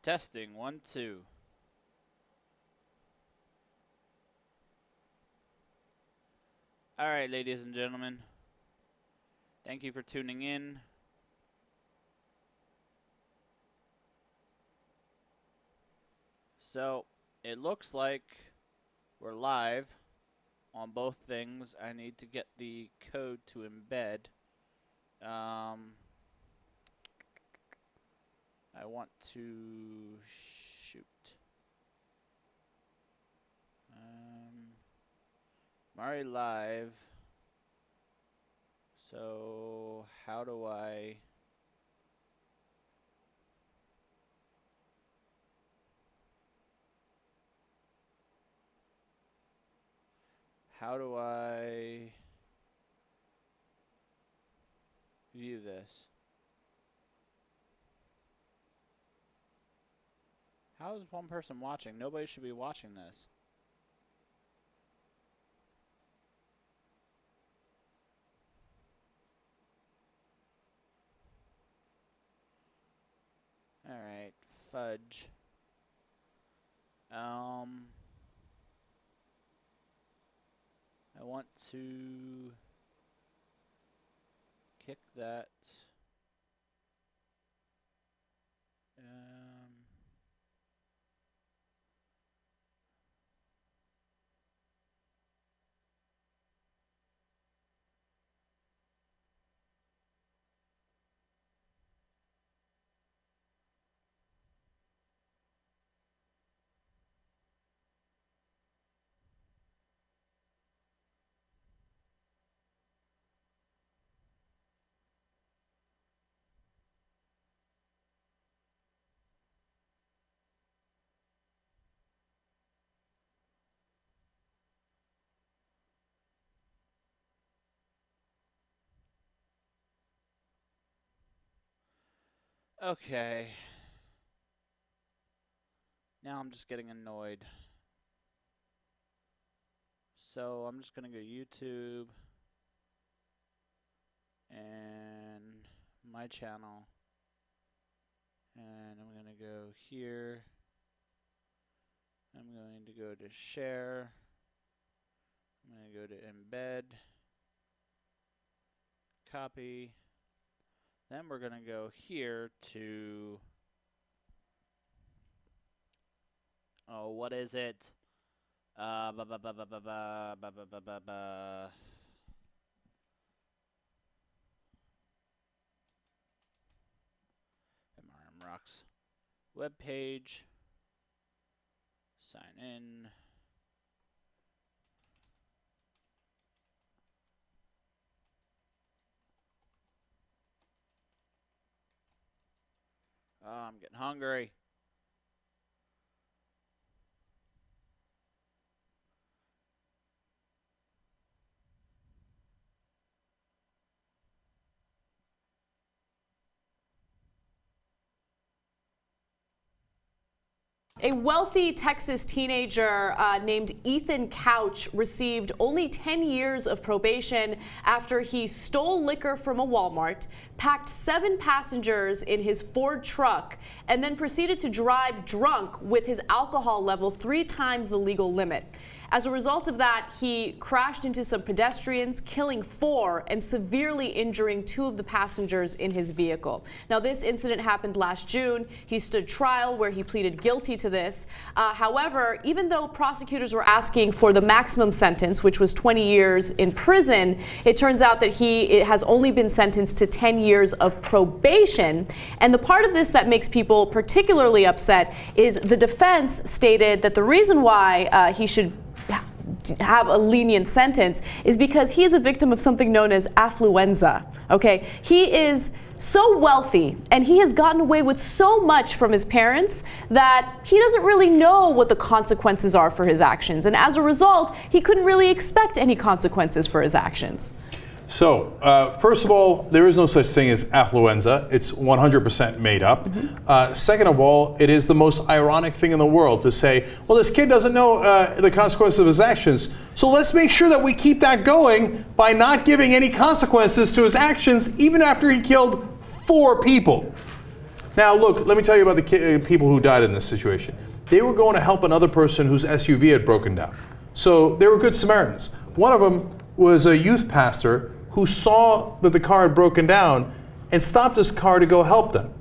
Testing, 1, 2. Alright, ladies and gentlemen. Thank you for tuning in. So, it looks like we're live on both things. I need to get the code to embed. I want to shoot. I'm already live. So how do I view this? How is one person watching? Nobody should be watching this. Alright, fudge. I want to kick that. Okay. Now I'm just getting annoyed. So I'm just gonna go YouTube and my channel, and I'm gonna go here. I'm going to go to share. I'm gonna go to embed, copy. Then we're gonna go here to, oh, what is it? MRM Rocks web page. Sign in. Oh, I'm getting hungry. A wealthy Texas teenager named Ethan Couch received only 10 years of probation after he stole liquor from a Walmart, packed 7 passengers in his Ford truck, and then proceeded to drive drunk with his alcohol level 3 times the legal limit. As a result of that, he crashed into some pedestrians, killing 4 and severely injuring 2 of the passengers in his vehicle. Now, this incident happened last June. He stood trial where he pleaded guilty to this. However, even though prosecutors were asking for the maximum sentence, which was 20 years in prison, it turns out that he has only been sentenced to 10 years of probation. And the part of this that makes people particularly upset is the defense stated that the reason why he should have a lenient sentence is because he is a victim of something known as affluenza. Okay, he is so wealthy and he has gotten away with so much from his parents that he doesn't really know what the consequences are for his actions, and as a result he couldn't really expect any consequences for his actions. So, first of all, there is no such thing as affluenza. It's 100% made up. Second of all, it is the most ironic thing in the world to say, well, this kid doesn't know the consequences of his actions, so let's make sure that we keep that going by not giving any consequences to his actions even after he killed 4 people. Now, look, let me tell you about the people who died in this situation. They were going to help another person whose SUV had broken down. So they were good Samaritans. One of them was a youth pastor who saw that the car had broken down and stopped his car to go help them.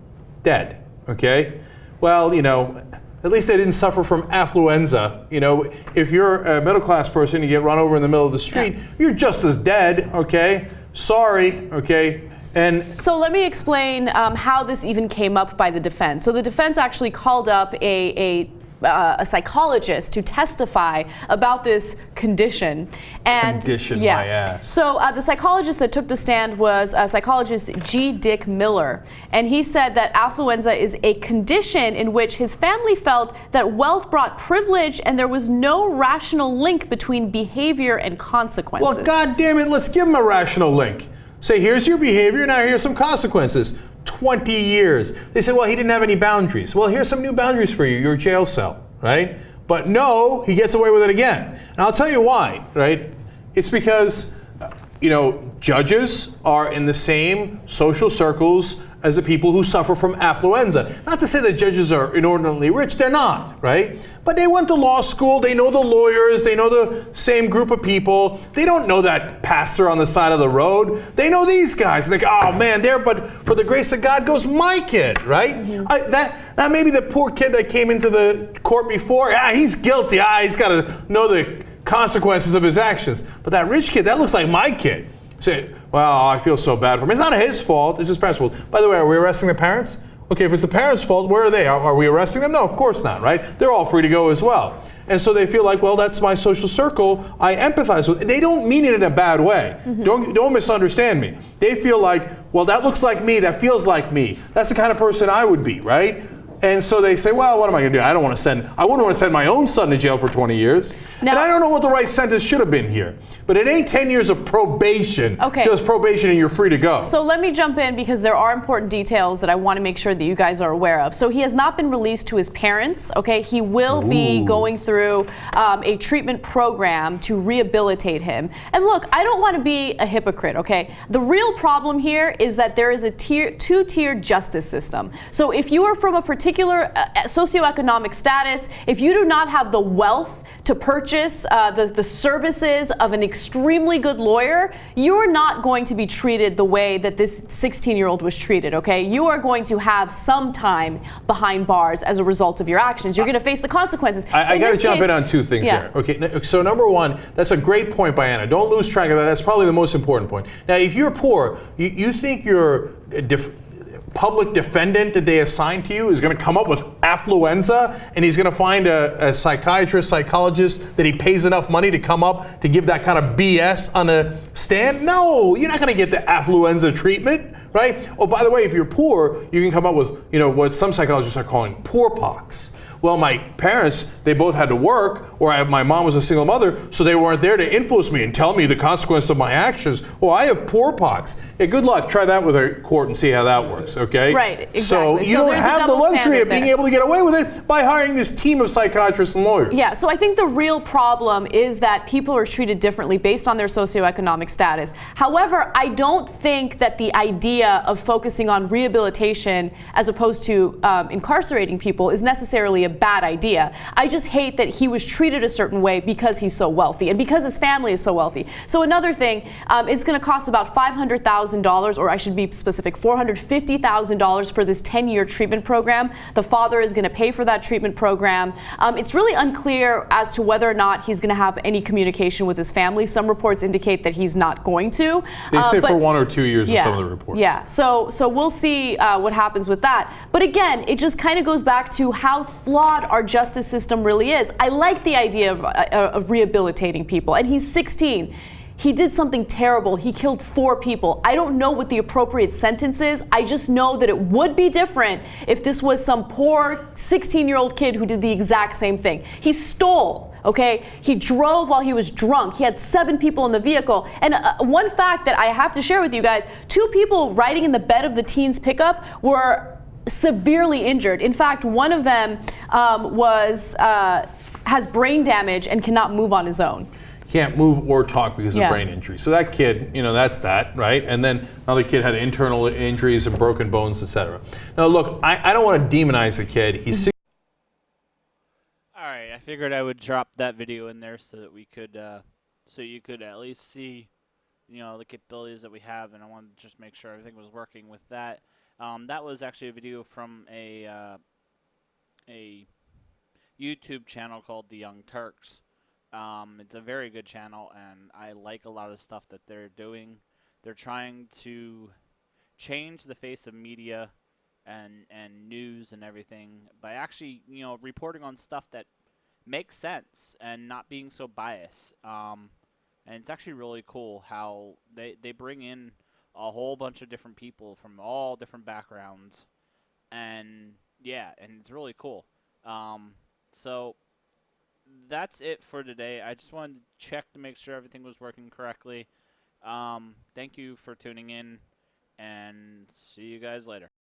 Dead, okay? Well, you know, at least they didn't suffer from affluenza. You know, if you're a middle-class person, you get run over in the middle of the street, you're just as dead, okay? Sorry, okay? And so let me explain how this even came up by the defense. So the defense actually called up a psychologist to testify about this condition. And condition, my ass. So the psychologist that took the stand was psychologist G. Dick Miller, and he said that affluenza is a condition in which his family felt that wealth brought privilege and there was no rational link between behavior and consequences. well, God damn it, let's give him a rational link. Say, here's your behavior, now here's some consequences. 20 years. They said, well, he didn't have any boundaries. Well, here's some new boundaries for you, your jail cell, right? But no, he gets away with it again. And I'll tell you why, right? It's because, you know, judges are in the same social circles as the people who suffer from affluenza. Not to say that judges are inordinately rich, they're not, right? But they went to law school, they know the lawyers, they know the same group of people. They don't know that pastor on the side of the road. They know these guys. And they go, oh man, there, but for the grace of God goes my kid, right? Mm-hmm. That maybe the poor kid that came into the court before, he's guilty. He's got to know the consequences of his actions. But that rich kid, that looks like my kid. Say, well, I feel so bad for him. It's not his fault. It's his parents' fault. By the way, are we arresting the parents? Okay, if it's the parents' fault, where are they? Are we arresting them? No, of course not, right? They're all free to go as well. And so they feel like, well, that's my social circle. I empathize with it. They don't mean it in a bad way. Mm-hmm. Don't misunderstand me. They feel like, well, that looks like me. That feels like me. That's the kind of person I would be, right? And so they say, well, what am I going to do? I wouldn't want to send my own son to jail for 20 years. Now, and I don't know what the right sentence should have been here. But it ain't 10 years of probation. Okay. Just probation and you're free to go. So let me jump in because there are important details that I want to make sure that you guys are aware of. So he has not been released to his parents, okay? He will be going through a treatment program to rehabilitate him. And look, I don't want to be a hypocrite, okay? The real problem here is that there is a two-tier justice system. So if you are from a particular socioeconomic status, if you do not have the wealth to purchase the services of an extremely good lawyer, you are not going to be treated the way that this 16-year-old was treated, okay? You are going to have some time behind bars as a result of your actions. You're going to face the consequences. I got to jump in on two things there. Okay, so number one, that's a great point by Anna. Don't lose track of that. That's probably the most important point. Now, if you're poor, you think your public defendant that they assign to you is going to come up with affluenza and he's going to find a psychiatrist, psychologist that he pays enough money to come up to give that kind of BS on a stand? No, you're not going to get the affluenza treatment, right? Oh, by the way, if you're poor, you can come up with, you know, what some psychologists are calling poor pox. Well, my parents, they both had to work, or my mom was a single mother, so they weren't there to influence me and tell me the consequence of my actions. Well, I have poor pox. Hey, good luck. Try that with a court and see how that works, okay? Right, exactly. So you don't have the luxury of being able to get away with it by hiring this team of psychiatrists and lawyers. Yeah, so I think the real problem is that people are treated differently based on their socioeconomic status. However, I don't think that the idea of focusing on rehabilitation as opposed to incarcerating people is necessarily a bad idea. I just hate that he was treated a certain way because he's so wealthy and because his family is so wealthy. So another thing, it's going to cost about $500,000, or I should be specific, $450,000 for this 10-year treatment program. The father is going to pay for that treatment program. It's really unclear as to whether or not he's going to have any communication with his family. Some reports indicate that he's not going to. They say for 1 or 2 years in some of the reports. Yeah, so we'll see what happens with that. But again, it just kind of goes back to how flawed our justice system really is. I like the idea of rehabilitating people, and he's 16. He did something terrible. He killed 4 people. I don't know what the appropriate sentence is. I just know that it would be different if this was some poor 16-year-old kid who did the exact same thing. He stole, okay? He drove while he was drunk. He had 7 people in the vehicle. And one fact that I have to share with you guys, 2 people riding in the bed of the teen's pickup were severely injured. In fact, one of them has brain damage and cannot move on his own. can't move or talk because Yeah. of brain injury. So that kid, you know, that's that, right? And then another kid had internal injuries and broken bones, etc. Now, look, I don't want to demonize the kid. He's All right, I figured I would drop that video in there so that we could, so you could at least see, you know, the capabilities that we have, and I wanted to just make sure everything was working with that. That was actually a video from a YouTube channel called The Young Turks. It's a very good channel, and I like a lot of stuff that they're doing. They're trying to change the face of media and news and everything by actually, you know, reporting on stuff that makes sense and not being so biased. And it's actually really cool how they bring in a whole bunch of different people from all different backgrounds, and yeah, and it's really cool. So that's it for today. I just wanted to check to make sure everything was working correctly. Thank you for tuning in, and see you guys later.